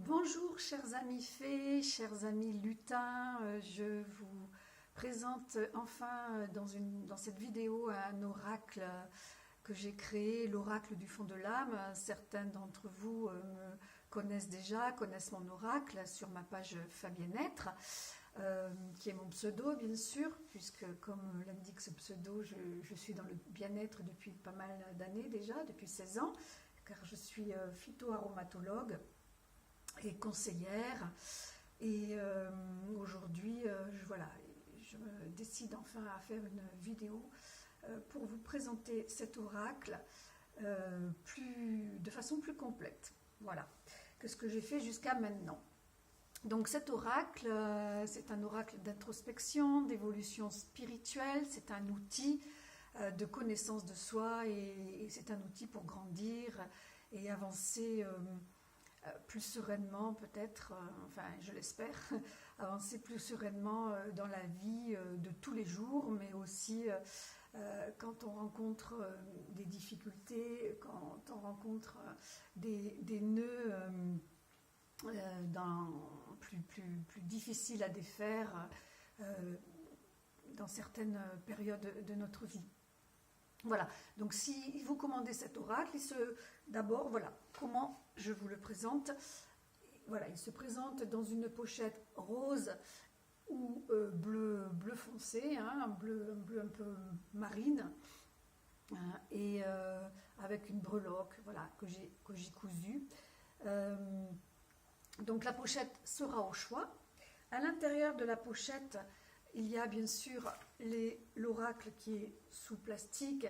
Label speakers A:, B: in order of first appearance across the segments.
A: Bonjour chers amis fées, chers amis lutins, je vous présente enfin dans cette vidéo un oracle que j'ai créé, l'oracle du fond de l'âme. Certains d'entre vous me connaissent déjà, connaissent mon oracle sur ma page Fabienne Être, qui est mon pseudo bien sûr, puisque comme l'indique ce pseudo, je suis dans le bien-être depuis pas mal d'années déjà, depuis 16 ans, car je suis phytoaromatologue et conseillère. Et aujourd'hui, je me décide enfin à faire une vidéo pour vous présenter cet oracle de façon plus complète. Voilà, que ce que j'ai fait jusqu'à maintenant. Donc cet oracle, c'est un oracle d'introspection, d'évolution spirituelle, c'est un outil de connaissance de soi et c'est un outil pour grandir et avancer plus sereinement peut-être, enfin je l'espère, avancer plus sereinement dans la vie de tous les jours, mais aussi quand on rencontre des difficultés, quand on rencontre des nœuds plus difficiles à défaire dans certaines périodes de notre vie. Voilà, donc si vous commandez cet oracle, d'abord, voilà, comment je vous le présente. Voilà, il se présente dans une pochette rose ou bleu foncé, hein, un bleu un peu marine, et avec une breloque, voilà, que j'ai cousue. Donc la pochette sera au choix. À l'intérieur de la pochette, il y a bien sûr l'oracle qui est sous plastique,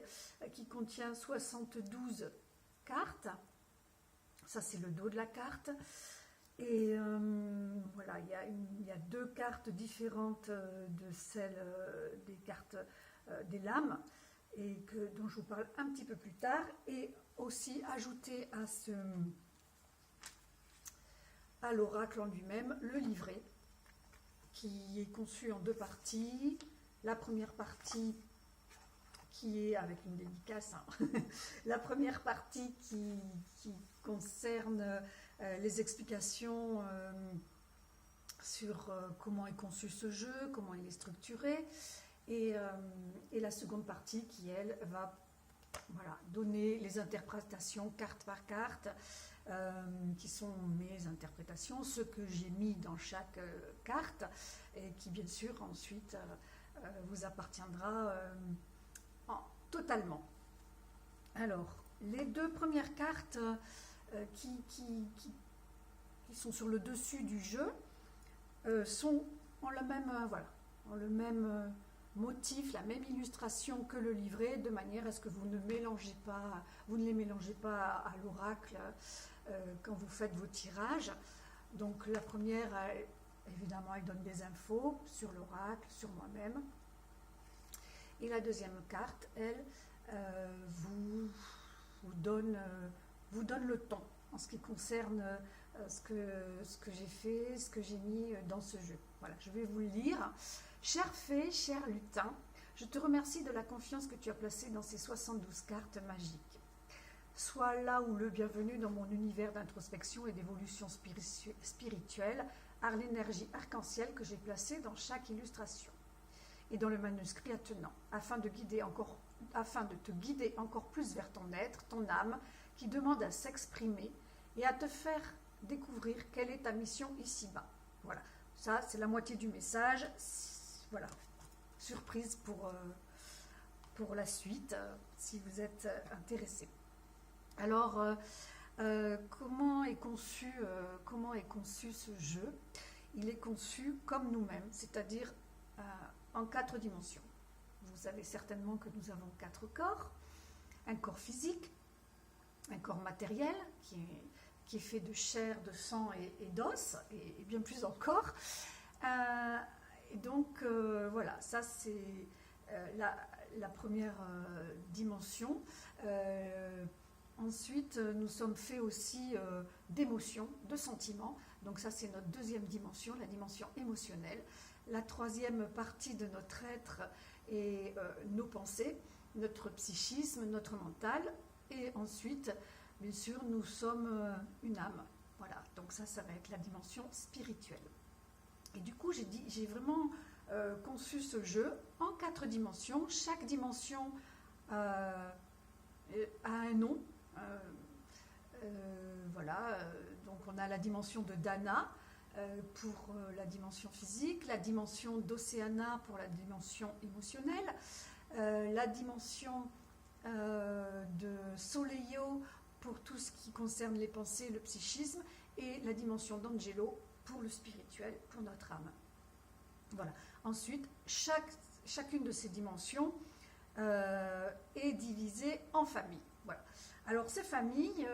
A: qui contient 72 cartes. Ça, c'est le dos de la carte. Et voilà, il y a deux cartes différentes de celles des cartes des lames, et dont je vous parle un petit peu plus tard. Et aussi ajouter à l'oracle en lui-même le livret, qui est conçu en deux parties. La première partie qui est avec une dédicace, hein. La première partie qui concerne les explications sur comment est conçu ce jeu, comment il est structuré, et la seconde partie qui, elle, va donner les interprétations carte par carte, qui sont mes interprétations, ce que j'ai mis dans chaque carte, et qui bien sûr ensuite vous appartiendra totalement. Alors, les deux premières cartes qui sont sur le dessus du jeu ont le même motif, la même illustration que le livret, de manière à ce que vous ne les mélangez pas à l'oracle quand vous faites vos tirages. Donc la première, évidemment, elle donne des infos sur l'oracle, sur moi-même. Et la deuxième carte, elle, vous donne le ton en ce qui concerne ce que j'ai fait, ce que j'ai mis dans ce jeu. Voilà, je vais vous le lire. Chère fée, cher lutin, je te remercie de la confiance que tu as placée dans ces 72 cartes magiques. Sois là ou le bienvenu dans mon univers d'introspection et d'évolution spirituelle, par l'énergie arc-en-ciel que j'ai placée dans chaque illustration et dans le manuscrit attenant, afin de te guider encore plus vers ton être, ton âme, qui demande à s'exprimer et à te faire découvrir quelle est ta mission ici-bas. Voilà, ça c'est la moitié du message. Voilà, surprise pour la suite, si vous êtes intéressé. Alors, comment est conçu ce jeu? Il est conçu comme nous-mêmes, c'est-à-dire en 4 dimensions. Vous savez certainement que nous avons 4 corps. Un corps physique, un corps matériel qui est fait de chair, de sang et d'os, et bien plus encore. Et donc voilà, ça c'est la première dimension. Ensuite, nous sommes faits aussi d'émotions, de sentiments. Donc ça, c'est notre deuxième dimension, la dimension émotionnelle. La troisième partie de notre être est nos pensées, notre psychisme, notre mental. Et ensuite, bien sûr, nous sommes une âme. Voilà, donc ça va être la dimension spirituelle. Et du coup, j'ai vraiment conçu ce jeu en 4 dimensions. Chaque dimension a un nom. Voilà, donc on a la dimension de Dana pour la dimension physique, la dimension d'Océana pour la dimension émotionnelle, la dimension de Soleil pour tout ce qui concerne les pensées, le psychisme, et la dimension d'Angelo pour le spirituel, pour notre âme. Voilà. Ensuite, chacune de ces dimensions est divisée en familles. Voilà. Alors ces familles,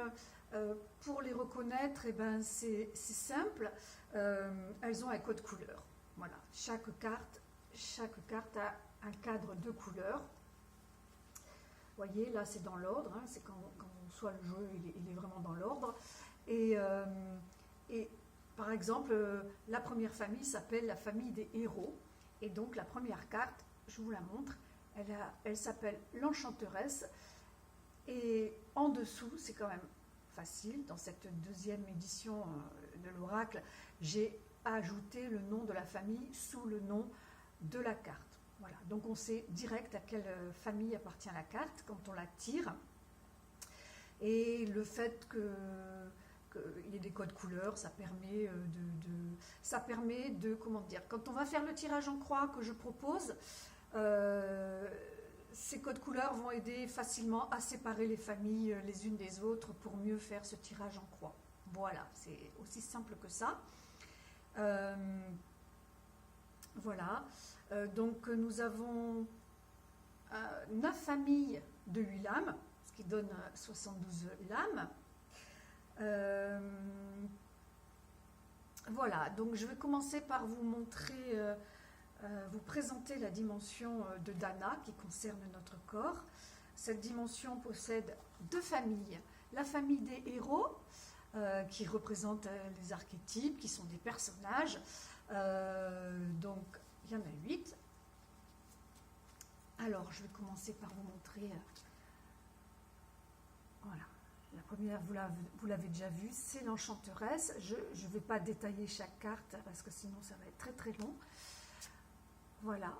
A: pour les reconnaître, eh ben, c'est simple, elles ont un code couleur. Voilà. Chaque carte a un cadre de couleurs. Vous voyez, là c'est dans l'ordre, hein, c'est quand on soit le jeu, il est vraiment dans l'ordre. Et par exemple, la première famille s'appelle la famille des héros. Et donc la première carte, je vous la montre, elle s'appelle l'enchanteresse. Et en dessous, c'est quand même facile, dans cette deuxième édition de l'oracle, j'ai ajouté le nom de la famille sous le nom de la carte. Voilà, donc on sait direct à quelle famille appartient la carte quand on la tire. Et le fait qu'il y ait des codes couleurs, ça permet de, comment dire, quand on va faire le tirage en croix que je propose, ces codes couleurs vont aider facilement à séparer les familles les unes des autres pour mieux faire ce tirage en croix. Voilà, c'est aussi simple que ça. Voilà, donc nous avons 9 familles de 8 lames, ce qui donne 72 lames. Voilà, donc je vais commencer par vous montrer, vous présenter la dimension de Dana qui concerne notre corps. Cette dimension possède 2 familles. La famille des héros, qui représente les archétypes, qui sont des personnages. Donc, il y en a 8. Alors, je vais commencer par vous montrer. Voilà. La première, vous l'avez déjà vue, c'est l'enchanteresse. Je ne vais pas détailler chaque carte parce que sinon ça va être très très long. Voilà.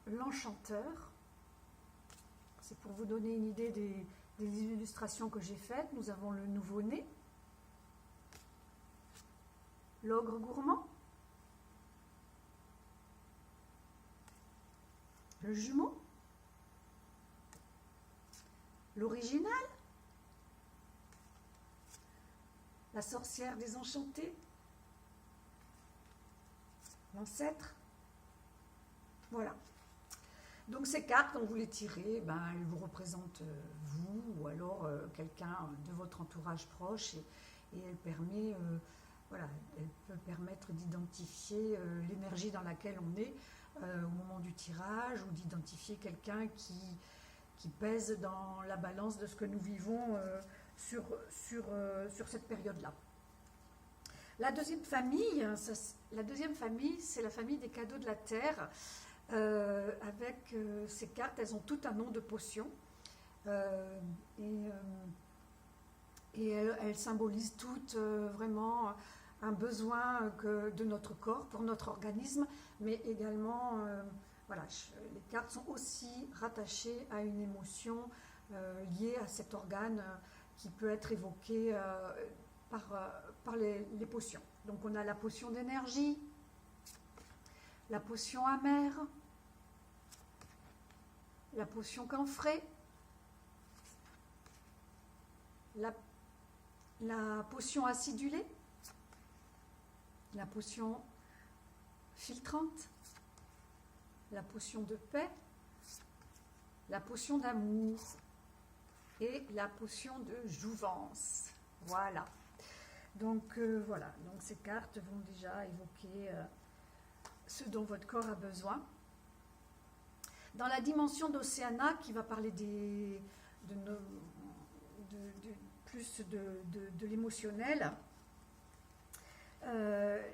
A: L'enchanteur. C'est pour vous donner une idée des illustrations que j'ai faites. Nous avons le nouveau-né. L'ogre gourmand. Le jumeau. L'original. La sorcière désenchantée. L'ancêtre. Voilà. Donc ces cartes, quand vous les tirez, ben, elles vous représentent vous ou alors quelqu'un de votre entourage proche et elle permet, voilà, elle peut permettre d'identifier l'énergie dans laquelle on est au moment du tirage ou d'identifier quelqu'un qui pèse dans la balance de ce que nous vivons sur cette période-là. La deuxième famille, c'est la famille des cadeaux de la terre. Avec ces cartes, elles ont tout un nom de potion et elles symbolisent toutes vraiment un besoin de notre corps, pour notre organisme, mais également, voilà, les cartes sont aussi rattachées à une émotion liée à cet organe qui peut être évoqué par les potions. Donc on a la potion d'énergie, la potion amère, la potion camphrée, la potion acidulée, la potion filtrante, la potion de paix, la potion d'amour et la potion de jouvence. Voilà. Donc voilà, donc ces cartes vont déjà évoquer ce dont votre corps a besoin. Dans la dimension d'Océana, qui va parler plus de l'émotionnel,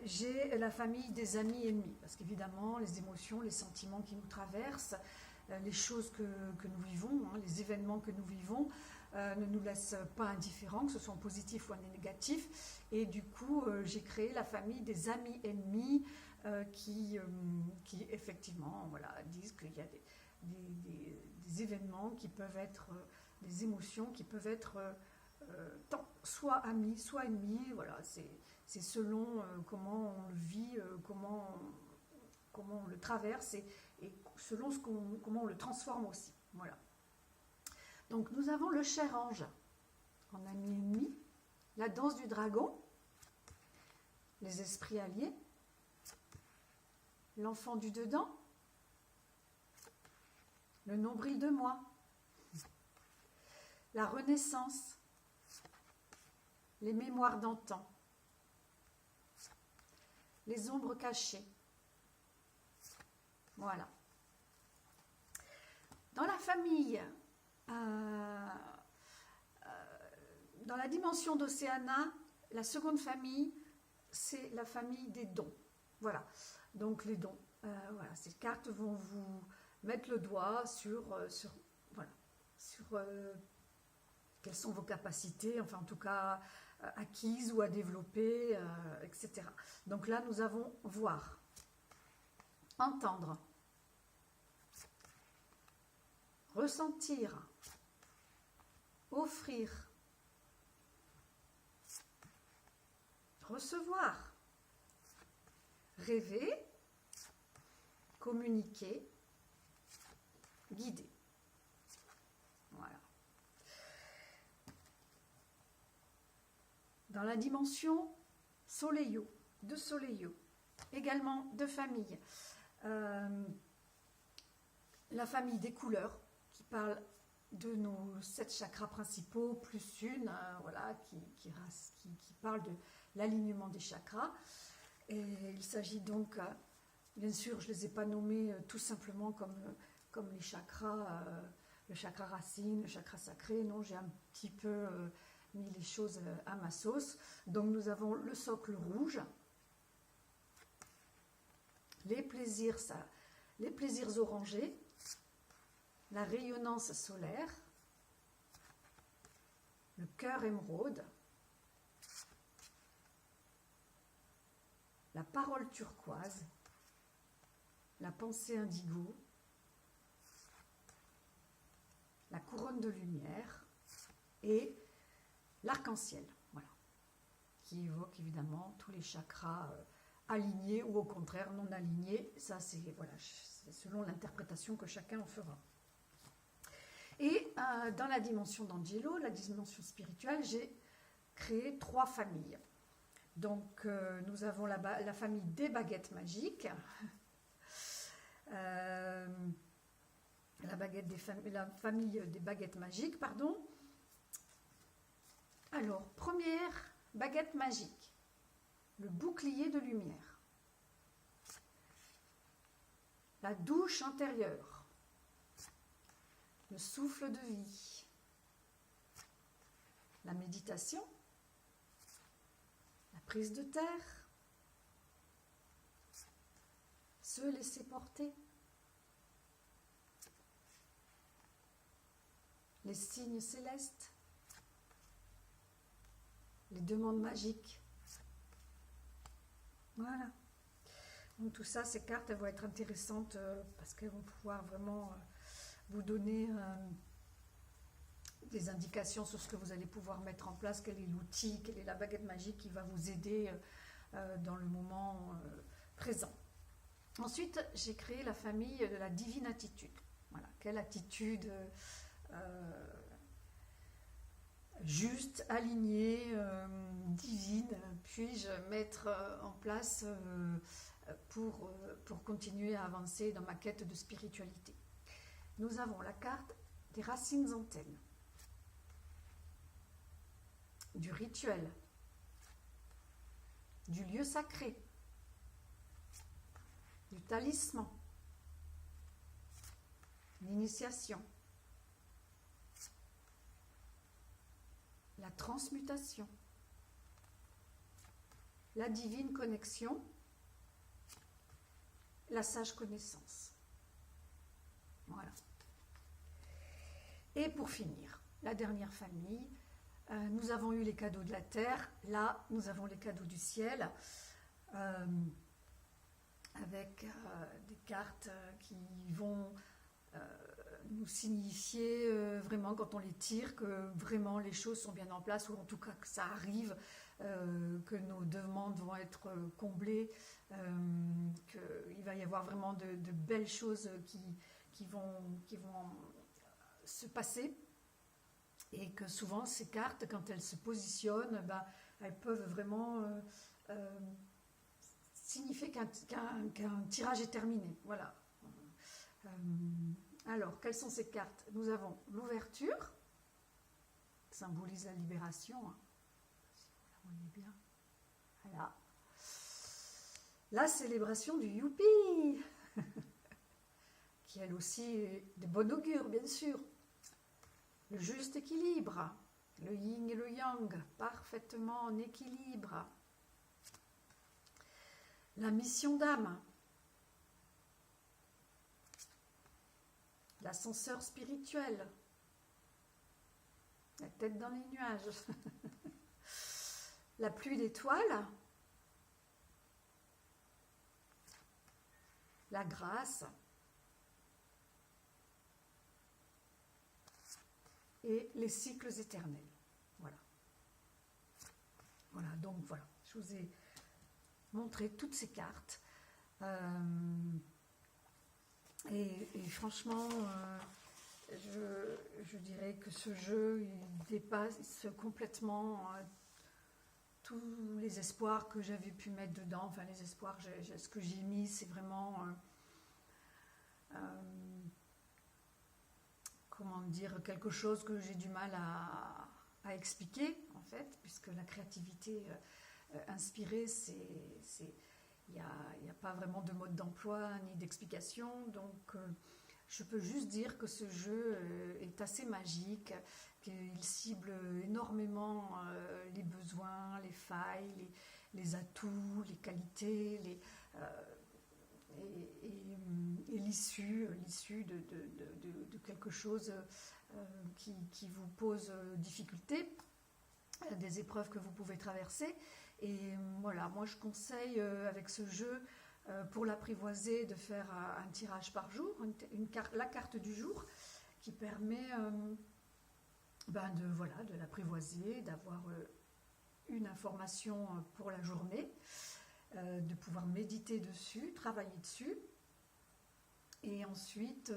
A: j'ai la famille des amis ennemis, parce qu'évidemment, les émotions, les sentiments qui nous traversent, les choses que nous vivons, hein, les événements que nous vivons, ne nous laisse pas indifférents, que ce soit en positif ou en négatif. Et du coup, j'ai créé la famille des amis ennemis qui effectivement voilà, disent qu'il y a des événements qui peuvent être, des émotions qui peuvent être soit amis, soit ennemis. Voilà, c'est selon comment on le vit, comment on le traverse et selon comment on le transforme aussi. Voilà. Donc nous avons le cher ange en ami ennemi, la danse du dragon, les esprits alliés, l'enfant du dedans, le nombril de moi, la renaissance, les mémoires d'antan, les ombres cachées. Voilà. Dans la famille, dans la dimension d'Océana, la seconde famille, c'est la famille des dons. Voilà. Donc les dons. Voilà. Ces cartes vont vous mettre le doigt sur quelles sont vos capacités, enfin en tout cas acquises ou à développer, etc. Donc là, nous avons voir, entendre, ressentir, offrir, recevoir, rêver, communiquer, guider. Voilà. Dans la dimension soleillo, de soleillo, également de famille, la famille des couleurs, qui parle de nos 7 chakras principaux, plus une, voilà, qui parle de l'alignement des chakras. Et il s'agit donc, bien sûr, je ne les ai pas nommés tout simplement comme les chakras, le chakra racine, le chakra sacré. Non, j'ai un petit peu mis les choses à ma sauce. Donc nous avons le socle rouge, les plaisirs orangés, la rayonnance solaire, le cœur émeraude, la parole turquoise, la pensée indigo, la couronne de lumière et l'arc-en-ciel, voilà, qui évoque évidemment tous les chakras alignés ou au contraire non alignés. Ça, c'est voilà, selon l'interprétation que chacun en fera. Et dans la dimension d'Angelo, la dimension spirituelle, j'ai créé 3 familles. Donc, nous avons la famille des baguettes magiques, la famille des baguettes magiques, pardon. Alors, première baguette magique, le bouclier de lumière, la douche intérieure, le souffle de vie, la méditation, la prise de terre, se laisser porter, les signes célestes, les demandes magiques. Voilà. Donc tout ça, ces cartes, elles vont être intéressantes parce qu'elles vont pouvoir vraiment vous donner des indications sur ce que vous allez pouvoir mettre en place, quel est l'outil, quelle est la baguette magique qui va vous aider dans le moment présent. Ensuite, j'ai créé la famille de la divine attitude. Voilà, quelle attitude juste, alignée, divine, puis-je mettre en place pour continuer à avancer dans ma quête de spiritualité. Nous avons la carte des racines antennes, du rituel, du lieu sacré, du talisman, l'initiation, la transmutation, la divine connexion, la sage connaissance. Voilà. Et pour finir, la dernière famille. Nous avons eu les cadeaux de la terre, là nous avons les cadeaux du ciel, euh, avec des cartes qui vont nous signifier vraiment quand on les tire que vraiment les choses sont bien en place, ou en tout cas que ça arrive, que nos demandes vont être comblées, qu'il va y avoir vraiment de belles choses qui vont se passer, et que souvent ces cartes, quand elles se positionnent, ben, elles peuvent vraiment euh, signifier qu'un tirage est terminé. Voilà. Euh, alors, quelles sont ces cartes? Nous avons l'ouverture, qui symbolise la libération. Hein. Si vous la voyez bien. Voilà. La célébration du youpi, qui elle aussi est de bon augure, bien sûr. Le juste équilibre, le yin et le yang, parfaitement en équilibre. La mission d'âme, l'ascenseur spirituel, la tête dans les nuages, la pluie d'étoiles, la grâce et les cycles éternels. Voilà. Voilà, donc voilà, je vous ai montré toutes ces cartes. Et franchement, je dirais que ce jeu, il dépasse complètement tous les espoirs que j'avais pu mettre dedans. Enfin, les espoirs, ce que j'ai mis, c'est vraiment... comment dire, quelque chose que j'ai du mal à expliquer, en fait, puisque la créativité inspirée, il n'y a pas vraiment de mode d'emploi ni d'explication. Donc, je peux juste dire que ce jeu est assez magique, qu'il cible énormément les besoins, les failles, les atouts, les qualités, et l'issue de quelque chose qui vous pose difficulté, des épreuves que vous pouvez traverser. Et voilà, moi je conseille avec ce jeu, pour l'apprivoiser, de faire un tirage par jour, la carte du jour, qui permet de l'apprivoiser, d'avoir une information pour la journée, de pouvoir méditer dessus, travailler dessus. Et ensuite,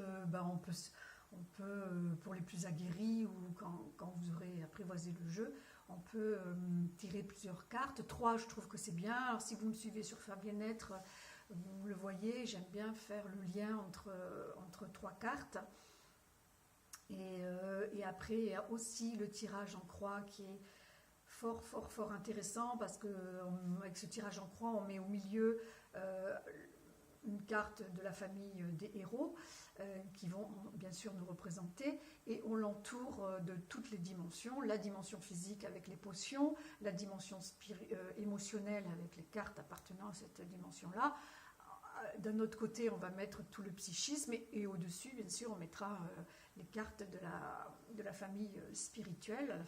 A: on peut, pour les plus aguerris, ou quand vous aurez apprivoisé le jeu, on peut tirer plusieurs cartes. 3, je trouve que c'est bien. Alors, si vous me suivez sur Fabienne-être, vous le voyez, j'aime bien faire le lien entre 3 cartes. Et après, il y a aussi le tirage en croix qui est fort intéressant, parce qu'avec ce tirage en croix, on met au milieu une carte de la famille des héros qui vont bien sûr nous représenter, et on l'entoure de toutes les dimensions, la dimension physique avec les potions, la dimension émotionnelle avec les cartes appartenant à cette dimension-là. D'un autre côté, on va mettre tout le psychisme, et au-dessus, bien sûr, on mettra les cartes de la famille spirituelle,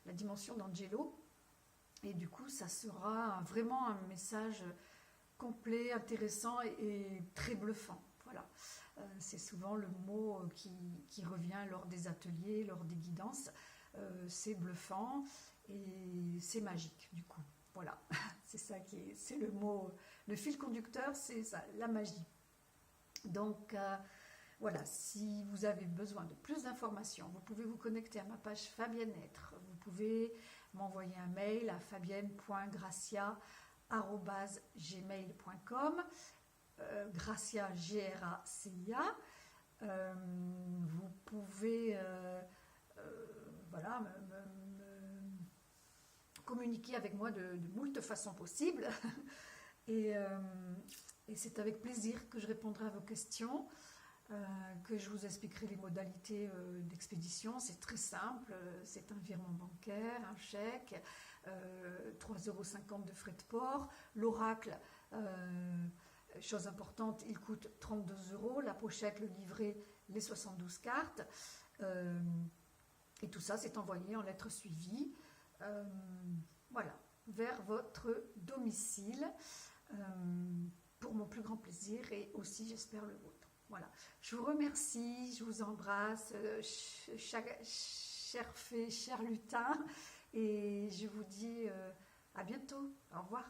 A: la dimension d'Angelo. Et du coup, ça sera vraiment un message complet, intéressant et très bluffant. Voilà. C'est souvent le mot qui revient lors des ateliers, lors des guidances. C'est bluffant et c'est magique, du coup. Voilà, c'est le mot, le fil conducteur, c'est ça, la magie. Donc, voilà, si vous avez besoin de plus d'informations, vous pouvez vous connecter à ma page Fabienne-être. Vous pouvez m'envoyer un mail à fabienne.gracia@gmail.com, Gracia, Gracia. Vous pouvez communiquer avec moi de moult façons possibles. Et c'est avec plaisir que je répondrai à vos questions, que je vous expliquerai les modalités d'expédition. C'est très simple, c'est un virement bancaire, un chèque, 3,50 € de frais de port. L'oracle, chose importante, il coûte 32 €, la pochette, le livret, les 72 cartes. Et tout ça, c'est envoyé en lettres suivies, voilà, vers votre domicile, pour mon plus grand plaisir et aussi, j'espère, le vôtre. Voilà. Je vous remercie, je vous embrasse, cher fée, cher lutin, et je vous dis à bientôt. Au revoir.